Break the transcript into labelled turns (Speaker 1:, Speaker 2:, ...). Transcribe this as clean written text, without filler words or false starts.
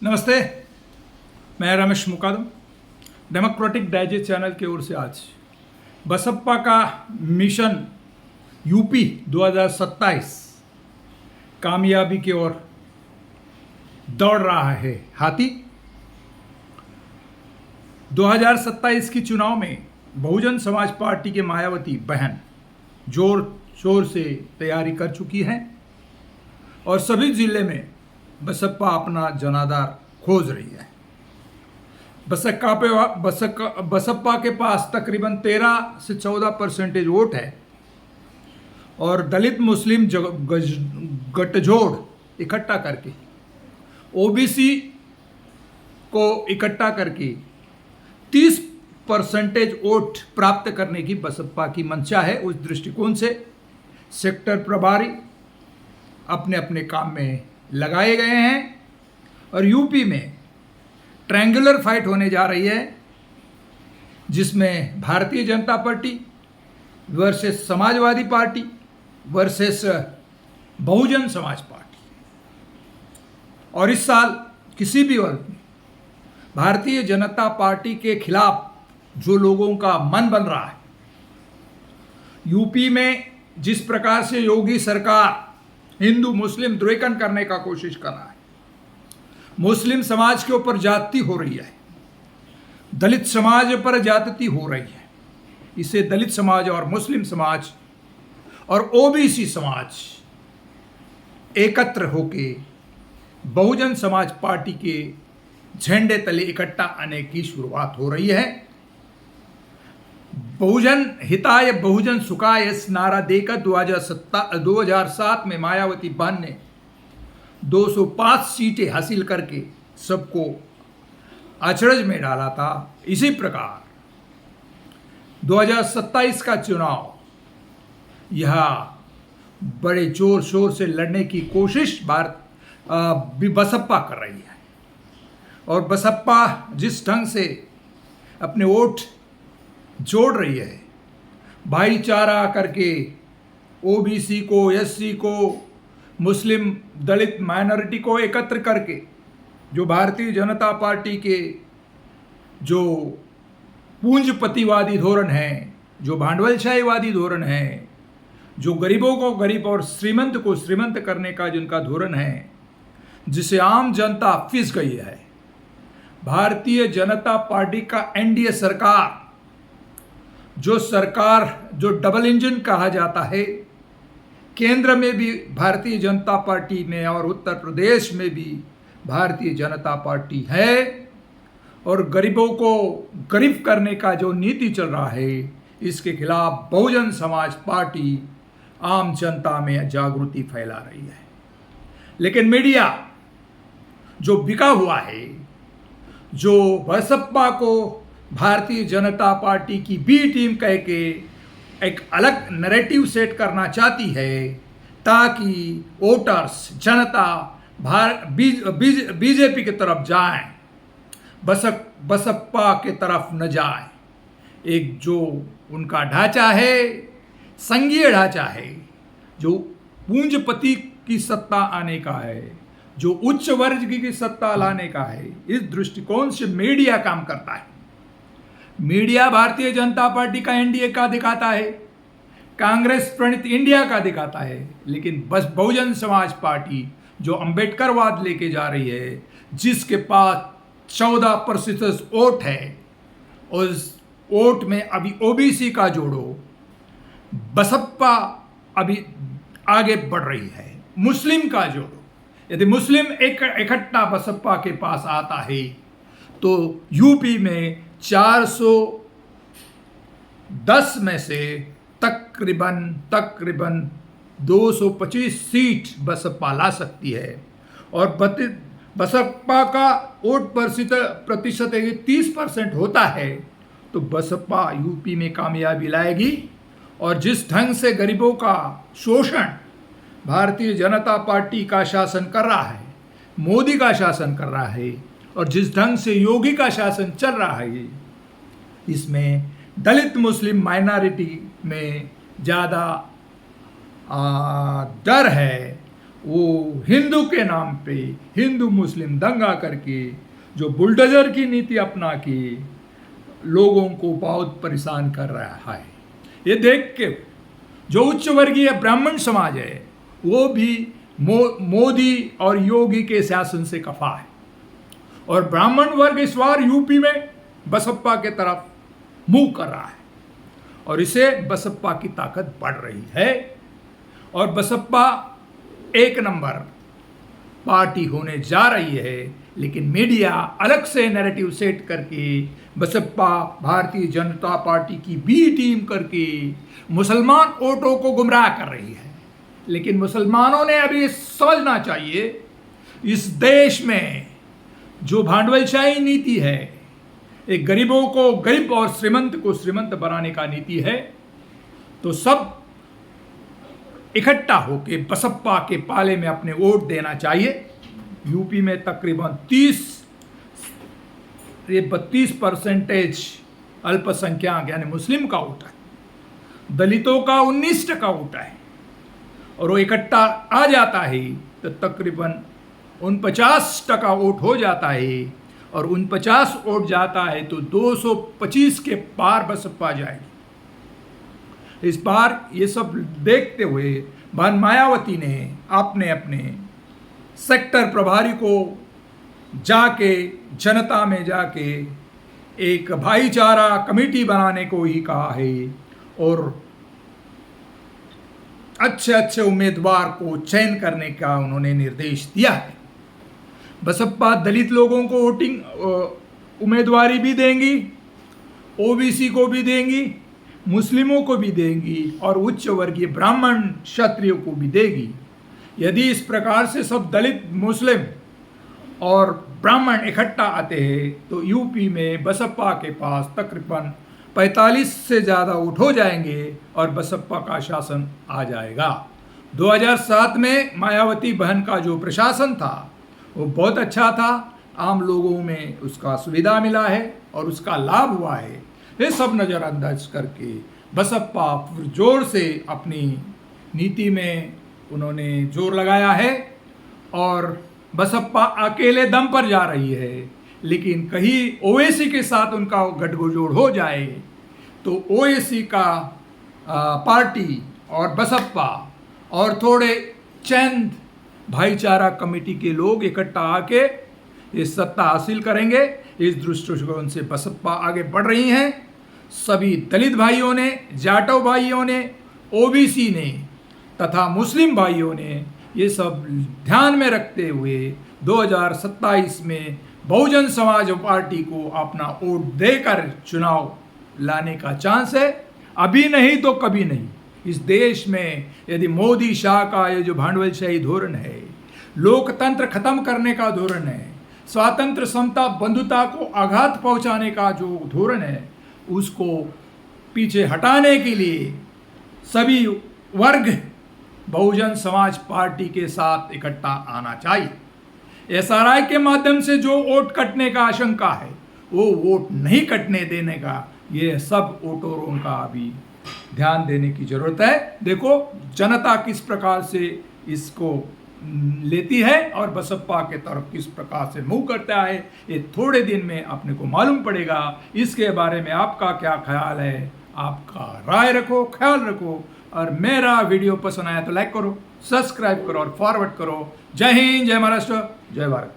Speaker 1: नमस्ते, मैं रमेश मुकादम democratic digest channel की ओर से आज बसपा का मिशन यूपी 2027 कामयाबी की ओर दौड़ रहा है हाथी। 2027 की चुनाव में बहुजन समाज पार्टी के मायावती बहन जोर शोर से तैयारी कर चुकी हैं और सभी जिले में बसपा अपना जनाधार खोज रही है। बसपा के पास तकरीबन 13 से 14% वोट है और दलित मुस्लिम गठजोड़ इकट्ठा करके ओबीसी को इकट्ठा करके 30% वोट प्राप्त करने की बसपा की मंशा है। उस दृष्टिकोण से सेक्टर प्रभारी अपने अपने काम में लगाए गए हैं और यूपी में ट्रायंगुलर फाइट होने जा रही है, जिसमें भारतीय जनता पार्टी वर्सेस समाजवादी पार्टी वर्सेस बहुजन समाज पार्टी। और इस साल किसी भी वर्ग में भारतीय जनता पार्टी के खिलाफ जो लोगों का मन बन रहा है, यूपी में जिस प्रकार से योगी सरकार हिंदू मुस्लिम द्विकरण करने का कोशिश कर रहा है, मुस्लिम समाज के ऊपर ज्यादती हो रही है, दलित समाज पर ज्यादती हो रही है, इसे दलित समाज और मुस्लिम समाज और ओबीसी समाज एकत्र होके बहुजन समाज पार्टी के झंडे तले इकट्ठा आने की शुरुआत हो रही है। बहुजन हिताय बहुजन सुखाय इस नारा देकर 2007 में मायावती बहन ने 205 सीटें हासिल करके सबको अचरज में डाला था। इसी प्रकार 2027 का चुनाव यह बड़े जोर शोर से लड़ने की कोशिश बसपा कर रही है और बसपा जिस ढंग से अपने वोट जोड़ रही है, भाईचारा करके ओबीसी को, एससी को, मुस्लिम दलित माइनॉरिटी को एकत्र करके जो भारतीय जनता पार्टी के जो पूंजीपतिवादी धोरण है, जो भांडवलशाहीवादी धोरण है, जो गरीबों को गरीब और श्रीमंत को श्रीमंत करने का जिनका धोरण है, जिसे आम जनता फिस गई है। भारतीय जनता पार्टी का एनडीए सरकार जो डबल इंजन कहा जाता है, केंद्र में भी भारतीय जनता पार्टी में और उत्तर प्रदेश में भी भारतीय जनता पार्टी है और गरीबों को गरीब करने का जो नीति चल रहा है, इसके खिलाफ बहुजन समाज पार्टी आम जनता में जागृति फैला रही है। लेकिन मीडिया जो बिका हुआ है, जो बसपा को भारतीय जनता पार्टी की बी टीम कह के एक अलग नैरेटिव सेट करना चाहती है ताकि वोटर्स जनता बीजेपी की तरफ जाए, बसपा के तरफ न जाए। एक जो उनका ढांचा है, संघीय ढांचा है, जो पूंजीपति की सत्ता आने का है, जो उच्च वर्ग की सत्ता लाने का है, इस दृष्टिकोण से मीडिया काम करता है। मीडिया भारतीय जनता पार्टी का एनडीए का दिखाता है, कांग्रेस प्रणीत इंडिया का दिखाता है, लेकिन बस बहुजन समाज पार्टी जो अंबेडकरवाद लेके जा रही है, जिसके पास 14% वोट है, उस वोट में अभी ओबीसी का जोड़ो, बसपा अभी आगे बढ़ रही है, मुस्लिम का जोड़ो। यदि मुस्लिम इकट्ठा बसपा के पास आता है तो यूपी में 410 में से तकरीबन 225 सीट बसपा ला सकती है और बसपा का वोट प्रतिशत 30% होता है तो बसपा यूपी में कामयाबी लाएगी। और जिस ढंग से गरीबों का शोषण भारतीय जनता पार्टी का शासन कर रहा है, मोदी का शासन कर रहा है, और जिस ढंग से योगी का शासन चल रहा है, इसमें दलित मुस्लिम माइनॉरिटी में ज़्यादा डर है वो हिंदू के नाम पे हिंदू मुस्लिम दंगा करके जो बुलडोजर की नीति अपना के लोगों को बहुत परेशान कर रहा है। ये देख के जो उच्च वर्गीय ब्राह्मण समाज है वो भी मोदी और योगी के शासन से खफा है, और ब्राह्मण वर्ग इस बार यूपी में बसपा के तरफ मुंह कर रहा है, और इसे बसपा की ताकत बढ़ रही है, और बसपा एक नंबर पार्टी होने जा रही है। लेकिन मीडिया अलग से नैरेटिव सेट करके बसपा भारतीय जनता पार्टी की बी टीम करके मुसलमान वोटों को गुमराह कर रही है। लेकिन मुसलमानों ने अभी समझना चाहिए, इस देश में जो भांडवलशाही नीति है, एक गरीबों को गरीब और श्रीमंत को श्रीमंत बनाने का नीति है, तो सब इकट्ठा होके बसपा के पाले में अपने वोट देना चाहिए। यूपी में तकरीबन 32% अल्पसंख्यक यानी मुस्लिम का वोट है, दलितों का 19% वोट है, और वो इकट्ठा आ जाता है तो तकरीबन 49% वोट हो जाता है, और 49 वोट जाता है तो 225 के पार बसपा जाएगी। इस बार ये सब देखते हुए बहन मायावती ने अपने अपने सेक्टर प्रभारी को जाके जनता में जाके एक भाईचारा कमेटी बनाने को ही कहा है, और अच्छे अच्छे उम्मीदवार को चयन करने का उन्होंने निर्देश दिया है। बसपा दलित लोगों को वोटिंग उम्मीदवारी भी देंगी, ओबीसी को भी देंगी, मुस्लिमों को भी देंगी, और उच्च वर्गीय ब्राह्मण क्षत्रियों को भी देगी। यदि इस प्रकार से सब दलित मुस्लिम और ब्राह्मण इकट्ठा आते हैं तो यूपी में बसपा के पास तकरीबन 45 से ज़्यादा वोट हो जाएंगे और बसपा का शासन आ जाएगा। 2007 में मायावती बहन का जो प्रशासन था वो बहुत अच्छा था, आम लोगों में उसका सुविधा मिला है और उसका लाभ हुआ है। ये सब नज़रअंदाज करके बसपा जोर से अपनी नीति में उन्होंने जोर लगाया है, और बसपा अकेले दम पर जा रही है। लेकिन कहीं ओवैसी के साथ उनका गठजोड़ हो जाए तो ओवैसी का पार्टी और बसपा और थोड़े चंद भाईचारा कमेटी के लोग इकट्ठा आके ये सत्ता हासिल करेंगे। इस दृष्टिकोण से बसपा आगे बढ़ रही हैं। सभी दलित भाइयों ने, जाटव भाइयों ने, ओबीसी ने तथा मुस्लिम भाइयों ने ये सब ध्यान में रखते हुए 2027 में बहुजन समाज पार्टी को अपना वोट देकर चुनाव लाने का चांस है। अभी नहीं तो कभी नहीं। इस देश में यदि मोदी शाह का ये जो भांडवलशाही धोरण है, लोकतंत्र खत्म करने का धोरण है, स्वातंत्र समता बंधुता को आघात पहुंचाने का जो धोरण है, उसको पीछे हटाने के लिए सभी वर्ग बहुजन समाज पार्टी के साथ इकट्ठा आना चाहिए। एसआरआई के माध्यम से जो वोट कटने का आशंका है वो वोट नहीं कटने देने का, ये सब वोटरों का अभी ध्यान देने की जरूरत है। देखो जनता किस प्रकार से इसको लेती है और बसपा के तरफ किस प्रकार से मुंह करता है, ये थोड़े दिन में अपने को मालूम पड़ेगा। इसके बारे में आपका क्या ख्याल है, आपका राय रखो, ख्याल रखो, और मेरा वीडियो पसंद आया तो लाइक करो, सब्सक्राइब करो और फॉरवर्ड करो। जय हिंद, जय महाराष्ट्र, जय भारत।